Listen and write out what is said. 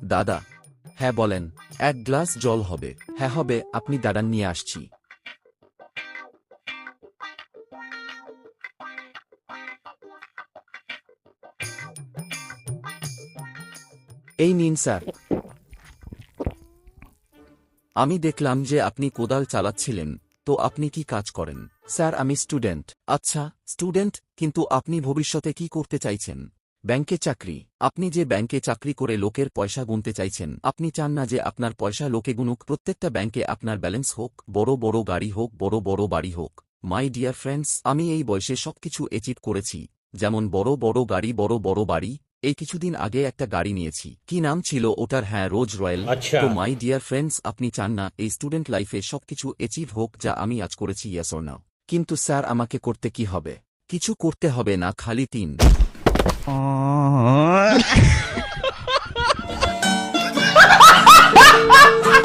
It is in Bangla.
দাদা। হ্যাঁ বলেন। এক গ্লাস জল হবে। হ্যাঁ হবে, আপনি দাঁড়ান, নিয়ে আসছি। এই নিন স্যার। আমি দেখলাম যে আপনি কোদাল চালাচ্ছিলেন, তো আপনি কি কাজ করেন? স্যার আমি স্টুডেন্ট। আচ্ছা স্টুডেন্ট, কিন্তু আপনি ভবিষ্যতে কি করতে চাইছেন? ব্যাংকে চাকরি। আপনি যে ব্যাংকে চাকরি করে লোকের পয়সা গুনতে চাইছেন, আপনি চান না যে আপনার পয়সা লোকে গুনুক। প্রত্যেকটা ব্যাংকে আপনার ব্যালেন্স হোক, বড় বড় গাড়ি হোক, বড় বড় বাড়ি হোক। মাই ডিয়ার ফ্রেন্ডস, আমি এই বয়সে সবকিছু অ্যাচিভ করেছি, যেমন বড় বড় গাড়ি, বড় বড় বাড়ি। এই কিছুদিন আগে একটা গাড়ি নিয়েছি। কি নাম ছিল ওটার? হ্যাঁ, রোজ রয়েল। अच्छा। তো মাই ডিয়ার ফ্রেন্ডস, আপনি চান না এই স্টুডেন্ট লাইফে সবকিছু অ্যাচিভ হোক যা আমি আজ করেছি? ইয়েস অর না? কিন্তু স্যার আমাকে করতে কি হবে? কিছু করতে হবে না, খালি 3